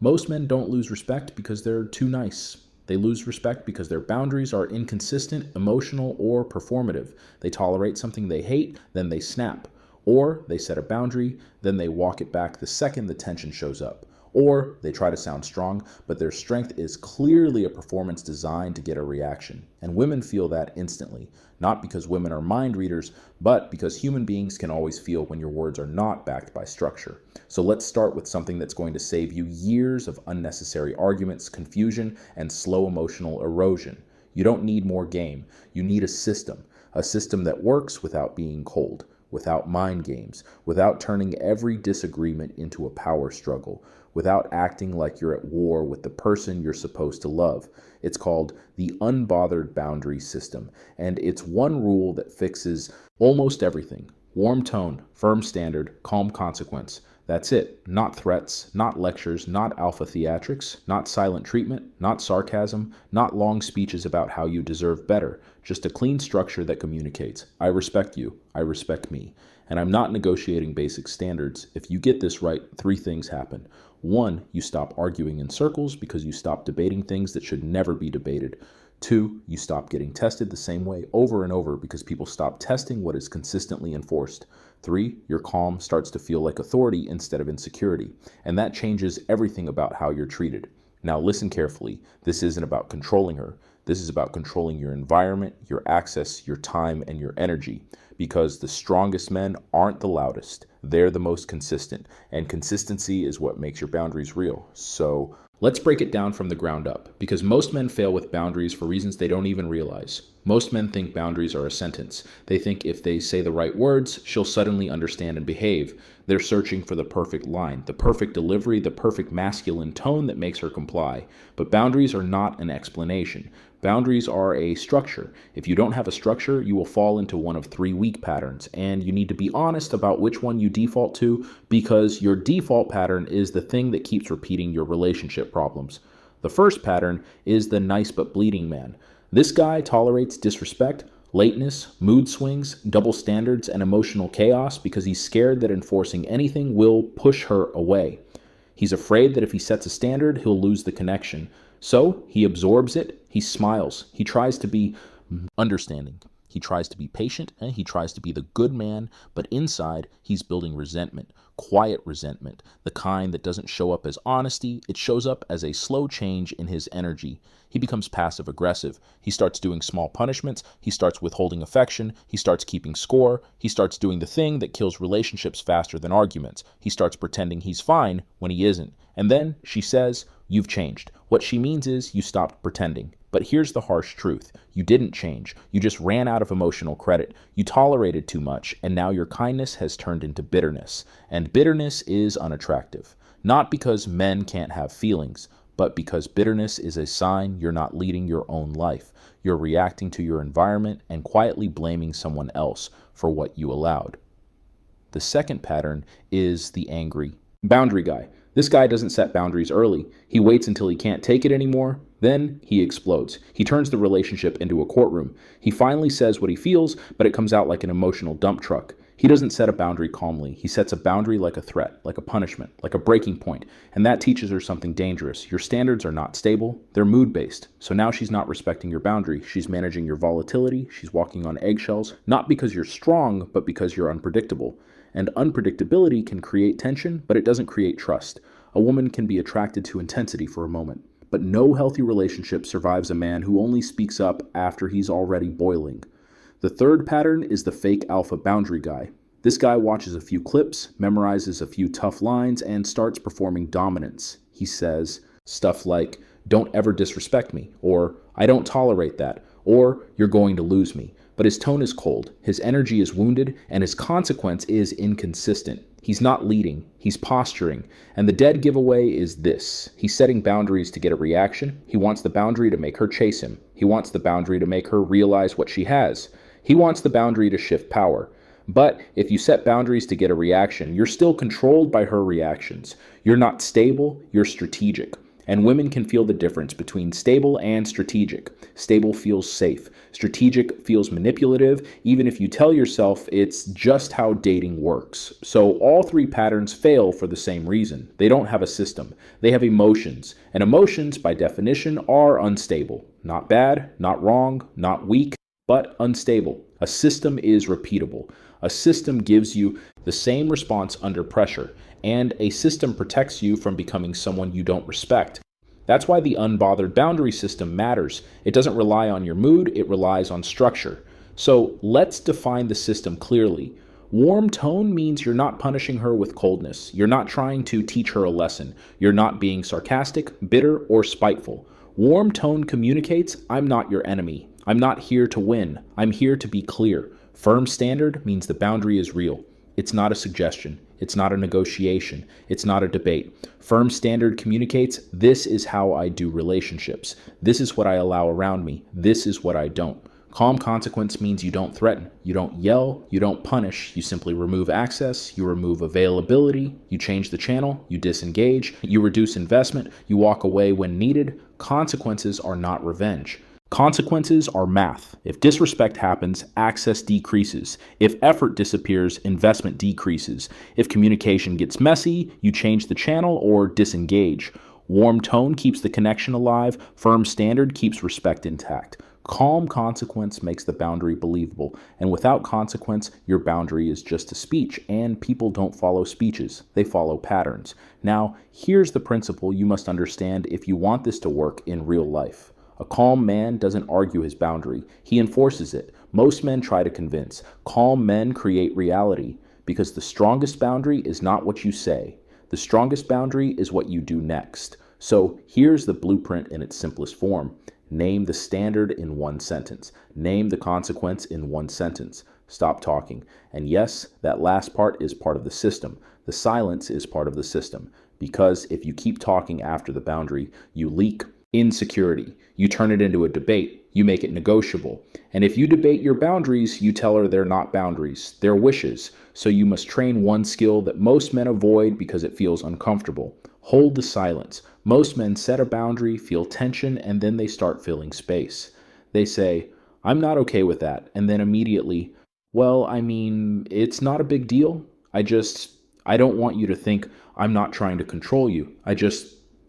Most men don't lose respect because they're too nice. They lose respect because their boundaries are inconsistent, emotional, or performative. They tolerate something they hate, then they snap. Or they set a boundary, then they walk it back the second the tension shows up. Or they try to sound strong, but their strength is clearly a performance designed to get a reaction. And women feel that instantly, not because women are mind readers, but because human beings can always feel when your words are not backed by structure. So let's start with something that's going to save you years of unnecessary arguments, confusion, and slow emotional erosion. You don't need more game. You need a system that works without being cold, without mind games, without turning every disagreement into a power struggle, without acting like you're at war with the person you're supposed to love. It's called the Unbothered Boundary System, and it's one rule that fixes almost everything. Warm tone, firm standard, calm consequence. That's it. Not threats, not lectures, not alpha theatrics, not silent treatment, not sarcasm, not long speeches about how you deserve better. Just a clean structure that communicates. I respect you. I respect me. And I'm not negotiating basic standards. If you get this right, three things happen. One, you stop arguing in circles because you stop debating things that should never be debated. Two, you stop getting tested the same way over and over because people stop testing what is consistently enforced. Three, your calm starts to feel like authority instead of insecurity, and that changes everything about how you're treated. Now listen carefully. This isn't about controlling her. This is about controlling your environment, your access, your time, and your energy, because the strongest men aren't the loudest. They're the most consistent, and consistency is what makes your boundaries real. So let's break it down from the ground up, because most men fail with boundaries for reasons they don't even realize. Most men think boundaries are a sentence. They think if they say the right words, she'll suddenly understand and behave. They're searching for the perfect line, the perfect delivery, the perfect masculine tone that makes her comply. But boundaries are not an explanation. Boundaries are a structure. If you don't have a structure, you will fall into one of three weak patterns, and you need to be honest about which one you default to, because your default pattern is the thing that keeps repeating your relationship problems. The first pattern is the nice but bleeding man. This guy tolerates disrespect, lateness, mood swings, double standards, and emotional chaos because he's scared that enforcing anything will push her away. He's afraid that if he sets a standard, he'll lose the connection. So he absorbs it, he smiles, he tries to be understanding, he tries to be patient, and he tries to be the good man, but inside he's building resentment, quiet resentment, the kind that doesn't show up as honesty, it shows up as a slow change in his energy. He becomes passive aggressive. He starts doing small punishments, he starts withholding affection, he starts keeping score, he starts doing the thing that kills relationships faster than arguments. He starts pretending he's fine when he isn't. And then she says, "You've changed." What she means is you stopped pretending. But here's the harsh truth. You didn't change. You just ran out of emotional credit. You tolerated too much, and now your kindness has turned into bitterness. And bitterness is unattractive. Not because men can't have feelings, but because bitterness is a sign you're not leading your own life. You're reacting to your environment and quietly blaming someone else for what you allowed. The second pattern is the angry boundary guy. This guy doesn't set boundaries early. He waits until he can't take it anymore. Then he explodes. He turns the relationship into a courtroom. He finally says what he feels, but it comes out like an emotional dump truck. He doesn't set a boundary calmly. He sets a boundary like a threat, like a punishment, like a breaking point. And that teaches her something dangerous. Your standards are not stable. They're mood-based. So now she's not respecting your boundary. She's managing your volatility. She's walking on eggshells, not because you're strong, but because you're unpredictable. And unpredictability can create tension, but it doesn't create trust. A woman can be attracted to intensity for a moment, but no healthy relationship survives a man who only speaks up after he's already boiling. The third pattern is the fake alpha boundary guy. This guy watches a few clips, memorizes a few tough lines, and starts performing dominance. He says stuff like, "Don't ever disrespect me," or "I don't tolerate that," or "You're going to lose me." But his tone is cold, his energy is wounded, and his consequence is inconsistent. He's not leading, he's posturing. And the dead giveaway is this. He's setting boundaries to get a reaction. He wants the boundary to make her chase him. He wants the boundary to make her realize what she has. He wants the boundary to shift power. But if you set boundaries to get a reaction, you're still controlled by her reactions. You're not stable, you're strategic. And women can feel the difference between stable and strategic. Stable feels safe. Strategic feels manipulative, even if you tell yourself it's just how dating works. So all three patterns fail for the same reason. They don't have a system. They have emotions. And emotions, by definition, are unstable. Not bad, not wrong, not weak, but unstable. A system is repeatable. A system gives you the same response under pressure, and a system protects you from becoming someone you don't respect. That's why the unbothered boundary system matters. It doesn't rely on your mood, it relies on structure. So let's define the system clearly. Warm tone means you're not punishing her with coldness. You're not trying to teach her a lesson. You're not being sarcastic, bitter, or spiteful. Warm tone communicates, I'm not your enemy. I'm not here to win. I'm here to be clear. Firm standard means the boundary is real. It's not a suggestion. It's not a negotiation. It's not a debate. Firm standard communicates, this is how I do relationships. This is what I allow around me. This is what I don't. Calm consequence means you don't threaten. You don't yell. You don't punish. You simply remove access. You remove availability. You change the channel. You disengage. You reduce investment. You walk away when needed. Consequences are not revenge. Consequences are math. If disrespect happens, access decreases. If effort disappears, investment decreases. If communication gets messy, you change the channel or disengage. Warm tone keeps the connection alive. Firm standard keeps respect intact. Calm consequence makes the boundary believable. And without consequence, your boundary is just a speech. And people don't follow speeches. They follow patterns. Now, here's the principle you must understand if you want this to work in real life. A calm man doesn't argue his boundary. He enforces it. Most men try to convince. Calm men create reality, because the strongest boundary is not what you say. The strongest boundary is what you do next. So here's the blueprint in its simplest form. Name the standard in one sentence. Name the consequence in one sentence. Stop talking. And yes, that last part is part of the system. The silence is part of the system. Because if you keep talking after the boundary, you leak insecurity. You turn it into a debate. You make it negotiable. And if you debate your boundaries, you tell her they're not boundaries. They're wishes. So you must train one skill that most men avoid because it feels uncomfortable. Hold the silence. Most men set a boundary, feel tension, and then they start filling space. They say, I'm not okay with that. And then immediately, well, I mean, it's not a big deal. I don't want you to think I'm not trying to control you.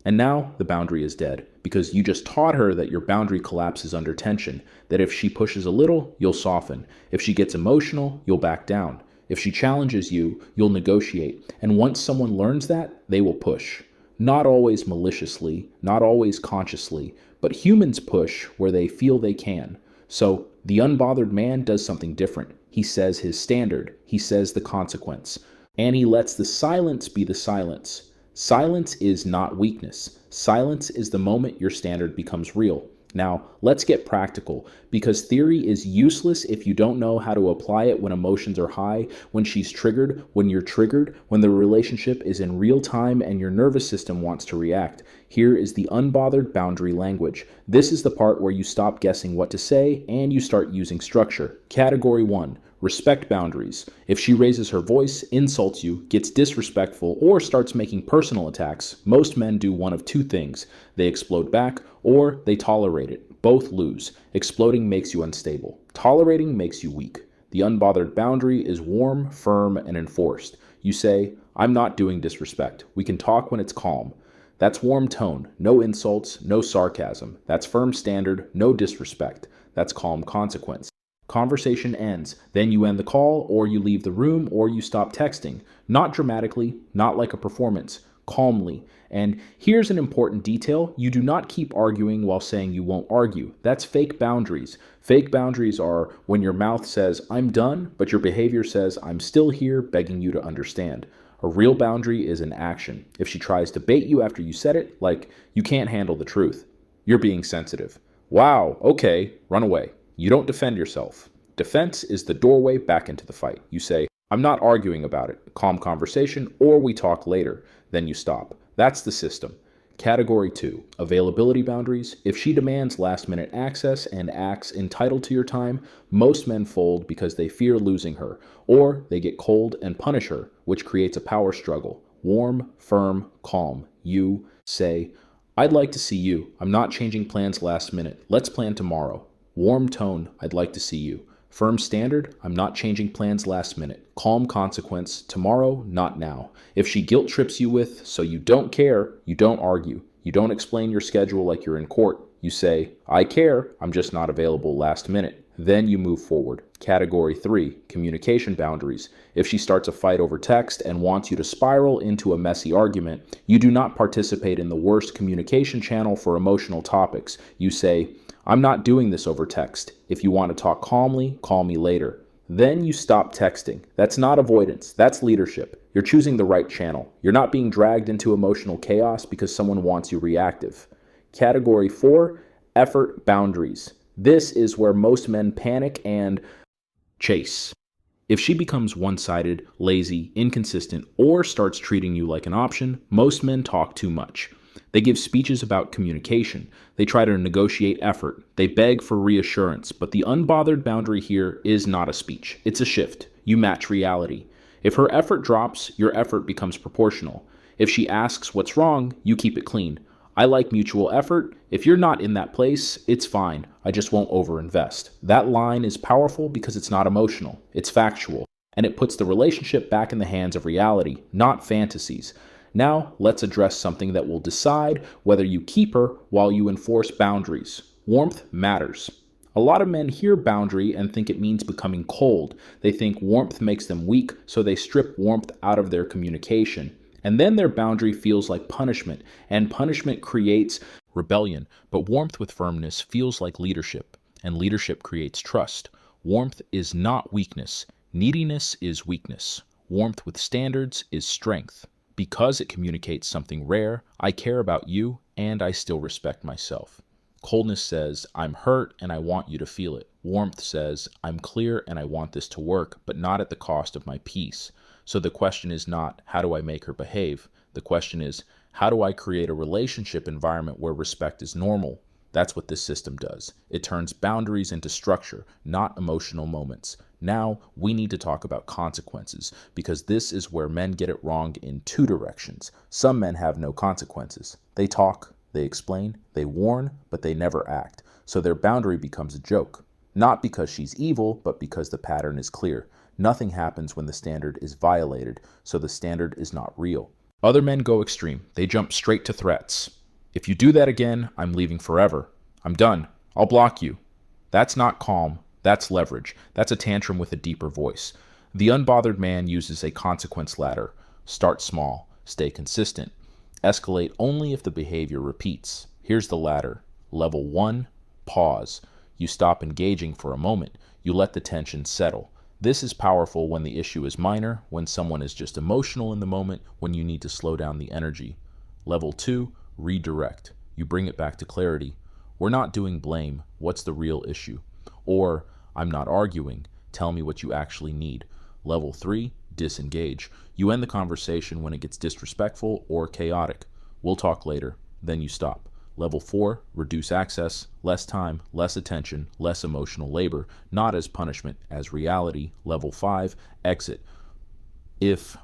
And now the boundary is dead because you just taught her that your boundary collapses under tension, that if she pushes a little, you'll soften. If she gets emotional, you'll back down. If she challenges you, you'll negotiate. And once someone learns that, they will push. Not always maliciously, not always consciously, but humans push where they feel they can. So the unbothered man does something different. He says his standard. He says the consequence. And he lets the silence be the silence. Silence is not weakness. Silence is the moment your standard becomes real. Now, let's get practical, because theory is useless if you don't know how to apply it when emotions are high, when she's triggered, when you're triggered, when the relationship is in real time and your nervous system wants to react. Here is the unbothered boundary language. This is the part where you stop guessing what to say and you start using structure. Category 1. Respect boundaries. If she raises her voice, insults you, gets disrespectful, or starts making personal attacks, most men do one of two things. They explode back, or they tolerate it. Both lose. Exploding makes you unstable. Tolerating makes you weak. The unbothered boundary is warm, firm, and enforced. You say, I'm not doing disrespect. We can talk when it's calm. That's warm tone. No insults, no sarcasm. That's firm standard, no disrespect. That's calm consequence. Conversation ends. Then you end the call, or you leave the room, or you stop texting. Not dramatically, not like a performance. Calmly. And here's an important detail. You do not keep arguing while saying you won't argue. That's fake boundaries. Fake boundaries are when your mouth says, I'm done, but your behavior says, I'm still here, begging you to understand. A real boundary is an action. If she tries to bait you after you said it, like, you can't handle the truth, you're being sensitive. Wow, okay, run away. You don't defend yourself. Defense is the doorway back into the fight. You say, I'm not arguing about it. Calm conversation, or we talk later. Then you stop. That's the system. Category 2, availability boundaries. If she demands last-minute access and acts entitled to your time, most men fold because they fear losing her, or they get cold and punish her, which creates a power struggle. Warm, firm, calm. You say, I'd like to see you. I'm not changing plans last minute. Let's plan tomorrow. Warm tone. I'd like to see you. Firm standard. I'm not changing plans last minute. Calm consequence. Tomorrow, not now. If she guilt trips you with, so you don't care, you don't argue. You don't explain your schedule like you're in court. You say, I care, I'm just not available last minute. Then you move forward. Category 3, communication boundaries. If she starts a fight over text and wants you to spiral into a messy argument, you do not participate in the worst communication channel for emotional topics. You say, I'm not doing this over text. If you want to talk calmly, call me later. Then you stop texting. That's not avoidance. That's leadership. You're choosing the right channel. You're not being dragged into emotional chaos because someone wants you reactive. Category 4, effort boundaries. This is where most men panic and chase. If she becomes one-sided, lazy, inconsistent, or starts treating you like an option, most men talk too much. They give speeches about communication. They try to negotiate effort. They beg for reassurance. But the unbothered boundary here is not a speech. It's a shift. You match reality. If her effort drops, your effort becomes proportional. If she asks what's wrong, you keep it clean. I like mutual effort. If you're not in that place, it's fine. I just won't overinvest. That line is powerful because it's not emotional. It's factual. And it puts the relationship back in the hands of reality, not fantasies. Now, let's address something that will decide whether you keep her while you enforce boundaries. Warmth matters. A lot of men hear boundary and think it means becoming cold. They think warmth makes them weak, so they strip warmth out of their communication. And then their boundary feels like punishment, and punishment creates rebellion. But warmth with firmness feels like leadership, and leadership creates trust. Warmth is not weakness. Neediness is weakness. Warmth with standards is strength. Because it communicates something rare, I care about you, and I still respect myself. Coldness says, I'm hurt and I want you to feel it. Warmth says, I'm clear and I want this to work, but not at the cost of my peace. So the question is not, how do I make her behave? The question is, how do I create a relationship environment where respect is normal? That's what this system does. It turns boundaries into structure, not emotional moments. Now, we need to talk about consequences, because this is where men get it wrong in two directions. Some men have no consequences. They talk, they explain, they warn, but they never act. So their boundary becomes a joke. Not because she's evil, but because the pattern is clear. Nothing happens when the standard is violated, so the standard is not real. Other men go extreme. They jump straight to threats. If you do that again, I'm leaving forever. I'm done. I'll block you. That's not calm. That's leverage. That's a tantrum with a deeper voice. The unbothered man uses a consequence ladder. Start small. Stay consistent. Escalate only if the behavior repeats. Here's the ladder. Level 1, pause. You stop engaging for a moment. You let the tension settle. This is powerful when the issue is minor, when someone is just emotional in the moment, when you need to slow down the energy. Level 2, redirect. You bring it back to clarity. We're not doing blame. What's the real issue? Or, I'm not arguing. Tell me what you actually need. Level 3, disengage. You end the conversation when it gets disrespectful or chaotic. We'll talk later. Then you stop. Level 4, reduce access, less time, less attention, less emotional labor, not as punishment, as reality. Level 5, exit. If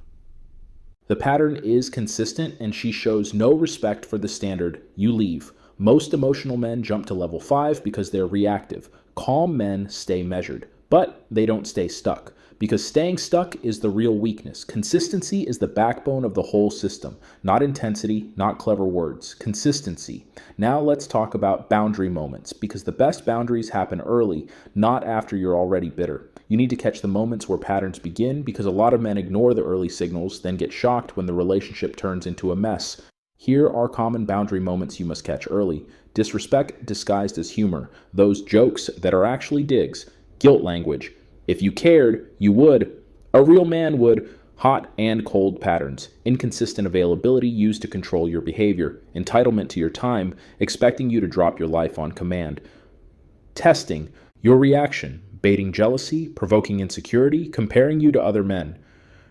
the pattern is consistent and she shows no respect for the standard, you leave. Most emotional men jump to level 5 because they're reactive. Calm men stay measured, but they don't stay stuck. Because staying stuck is the real weakness. Consistency is the backbone of the whole system. Not intensity, not clever words. Consistency. Now let's talk about boundary moments, because the best boundaries happen early, not after you're already bitter. You need to catch the moments where patterns begin, because a lot of men ignore the early signals, then get shocked when the relationship turns into a mess. Here are common boundary moments you must catch early. Disrespect disguised as humor. Those jokes that are actually digs. Guilt language. If you cared, you would. A real man would. Hot and cold patterns. Inconsistent availability used to control your behavior. Entitlement to your time, expecting you to drop your life on command. Testing. Your reaction. Baiting jealousy, provoking insecurity, comparing you to other men.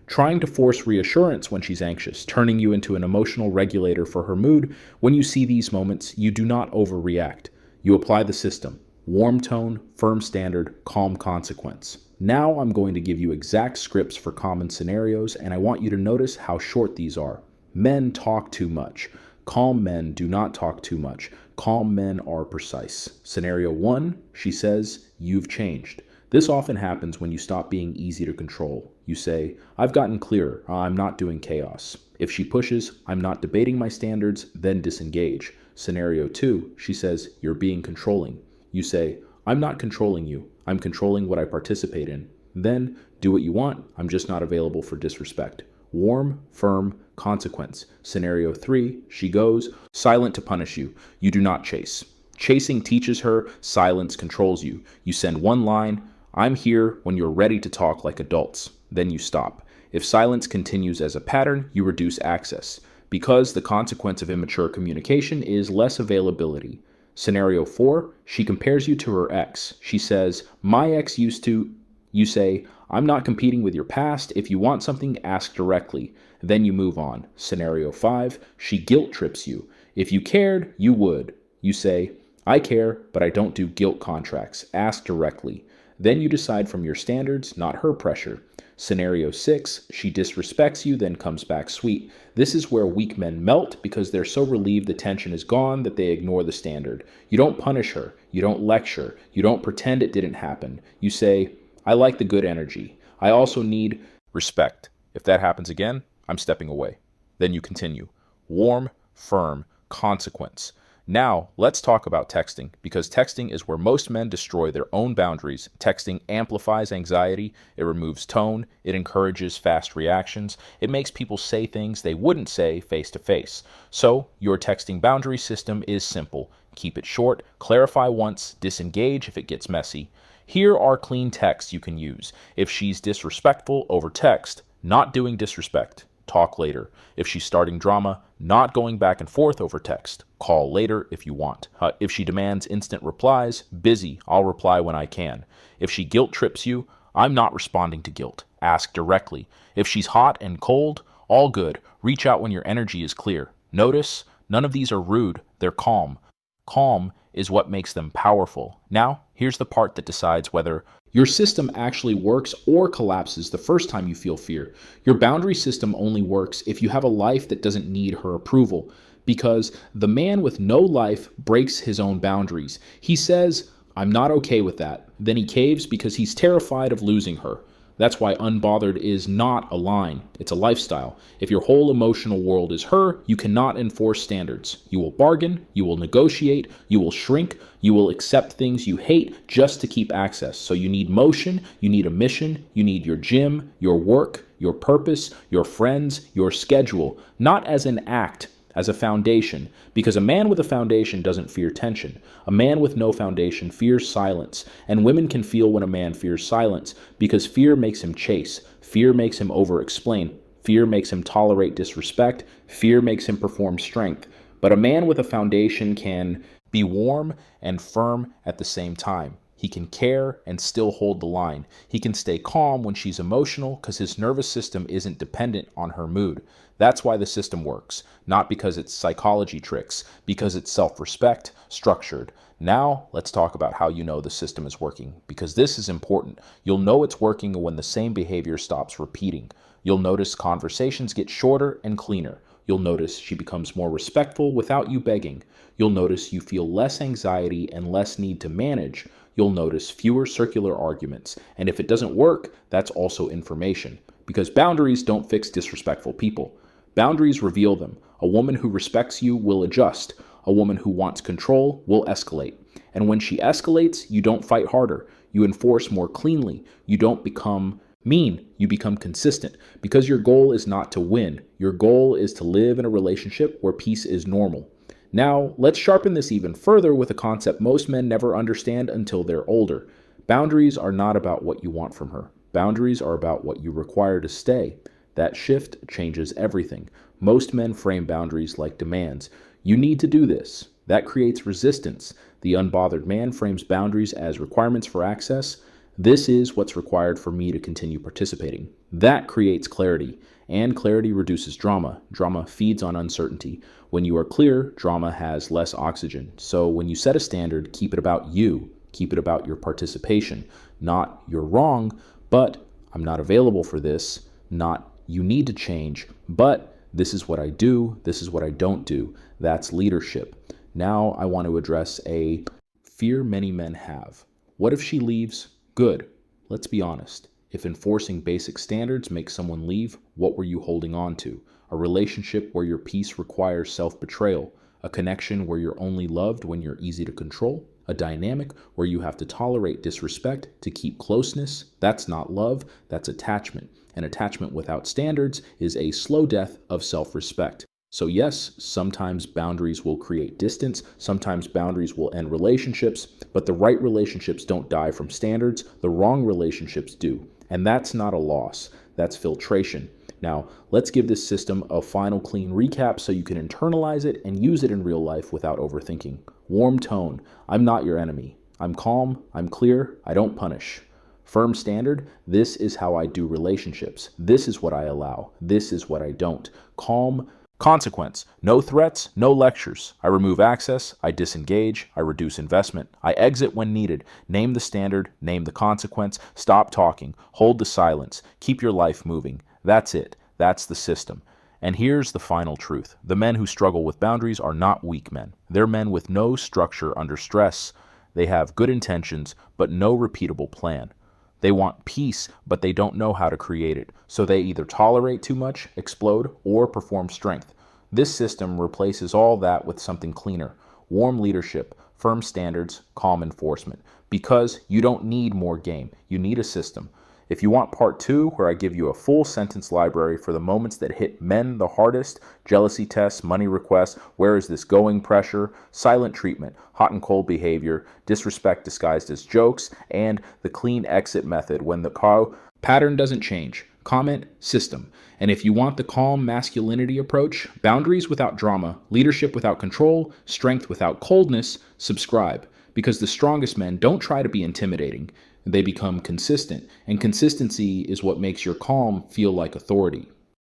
Trying to force reassurance when she's anxious, turning you into an emotional regulator for her mood. When you see these moments, you do not overreact. You apply the system. Warm tone, firm standard, calm consequence. Now I'm going to give you exact scripts for common scenarios, and I want you to notice how short these are. Men talk too much. Calm men do not talk too much. Calm men are precise. Scenario 1, she says, you've changed. This often happens when you stop being easy to control. You say, I've gotten clearer. I'm not doing chaos. If she pushes, I'm not debating my standards, then disengage. Scenario 2, she says, you're being controlling. You say, I'm not controlling you. I'm controlling what I participate in. Then, do what you want. I'm just not available for disrespect. Warm, firm, consequence. Scenario 3, she goes, silent to punish you. You do not chase. Chasing teaches her, silence controls you. You send one line, I'm here when you're ready to talk like adults. Then you stop. If silence continues as a pattern, you reduce access, because the consequence of immature communication is less availability. Scenario 4, she compares you to her ex. She says, my ex used to. You say, I'm not competing with your past. If you want something, ask directly. Then you move on. Scenario 5, she guilt trips you. If you cared, you would. You say, I care, but I don't do guilt contracts. Ask directly. Then you decide from your standards, not her pressure. Scenario 6, she disrespects you, then comes back sweet. This is where weak men melt because they're so relieved the tension is gone that they ignore the standard. You don't punish her. You don't lecture. You don't pretend it didn't happen. You say, I like the good energy. I also need respect. If that happens again, I'm stepping away. Then you continue. Warm, firm, consequence. Now, let's talk about texting, because texting is where most men destroy their own boundaries. Texting amplifies anxiety, it removes tone, it encourages fast reactions, it makes people say things they wouldn't say face to face. So, your texting boundary system is simple. Keep it short, clarify once, disengage if it gets messy. Here are clean texts you can use. If she's disrespectful over text, not doing disrespect. Talk later. If she's starting drama, not going back and forth over text. Call later if you want. If she demands instant replies, busy, I'll reply when I can. If she guilt trips you, I'm not responding to guilt. Ask directly. If she's hot and cold, all good. Reach out when your energy is clear. Notice, none of these are rude, they're calm. Calm is what makes them powerful. Now, here's the part that decides whether your system actually works or collapses the first time you feel fear. Your boundary system only works if you have a life that doesn't need her approval, because the man with no life breaks his own boundaries. He says, I'm not okay with that. Then he caves because he's terrified of losing her. That's why unbothered is not a line. It's a lifestyle. If your whole emotional world is her, you cannot enforce standards. You will bargain, you will negotiate, you will shrink, you will accept things you hate just to keep access. So you need motion, you need a mission, you need your gym, your work, your purpose, your friends, your schedule, not as an act, as a foundation, because a man with a foundation doesn't fear tension. A man with no foundation fears silence, and women can feel when a man fears silence, because fear makes him chase, fear makes him over-explain, fear makes him tolerate disrespect, fear makes him perform strength. But a man with a foundation can be warm and firm at the same time. He can care and still hold the line. He can stay calm when she's emotional because his nervous system isn't dependent on her mood. That's why the system works, not because it's psychology tricks, because it's self-respect, structured. Now, let's talk about how you know the system is working, because this is important. You'll know it's working when the same behavior stops repeating. You'll notice conversations get shorter and cleaner. You'll notice she becomes more respectful without you begging. You'll notice you feel less anxiety and less need to manage. You'll notice fewer circular arguments. And if it doesn't work, that's also information. Because boundaries don't fix disrespectful people. Boundaries reveal them. A woman who respects you will adjust. A woman who wants control will escalate. And when she escalates, you don't fight harder. You enforce more cleanly. You don't become mean. You become consistent. Because your goal is not to win. Your goal is to live in a relationship where peace is normal. Now, let's sharpen this even further with a concept most men never understand until they're older. Boundaries are not about what you want from her. Boundaries are about what you require to stay. That shift changes everything. Most men frame boundaries like demands. You need to do this. That creates resistance. The unbothered man frames boundaries as requirements for access. This is what's required for me to continue participating. That creates clarity, and clarity reduces drama. Drama feeds on uncertainty. When you are clear, drama has less oxygen. So when you set a standard, keep it about you. Keep it about your participation. Not you're wrong, but I'm not available for this. Not you need to change, but This is what I do. This is what I don't do. That's leadership. Now I want to address a fear many men have. What if she leaves? Good. Let's be honest. If enforcing basic standards makes someone leave, what were you holding on to? A relationship where your peace requires self-betrayal, a connection where you're only loved when you're easy to control, a dynamic where you have to tolerate disrespect to keep closeness. That's not love, that's attachment. And attachment without standards is a slow death of self-respect. So yes, sometimes boundaries will create distance, sometimes boundaries will end relationships, but the right relationships don't die from standards, the wrong relationships do. And that's not a loss, that's filtration. Now, let's give this system a final clean recap so you can internalize it and use it in real life without overthinking. Warm tone. I'm not your enemy. I'm calm. I'm clear. I don't punish. Firm standard. This is how I do relationships. This is what I allow. This is what I don't. Calm. Consequence. No threats, no lectures. I remove access. I disengage. I reduce investment. I exit when needed. Name the standard. Name the consequence. Stop talking. Hold the silence. Keep your life moving. That's it. That's the system. And here's the final truth. The men who struggle with boundaries are not weak men. They're men with no structure under stress. They have good intentions, but no repeatable plan. They want peace, but they don't know how to create it. So they either tolerate too much, explode, or perform strength. This system replaces all that with something cleaner. Warm leadership, firm standards, calm enforcement. Because you don't need more game. You need a system. If you want part 2, where I give you a full sentence library for the moments that hit men the hardest, jealousy tests, money requests, where is this going pressure, silent treatment, hot and cold behavior, disrespect disguised as jokes, and the clean exit method when the pattern doesn't change. Comment system. And if you want the calm masculinity approach, boundaries without drama, leadership without control, strength without coldness, subscribe. Because the strongest men don't try to be intimidating. They become consistent, and consistency is what makes your calm feel like authority.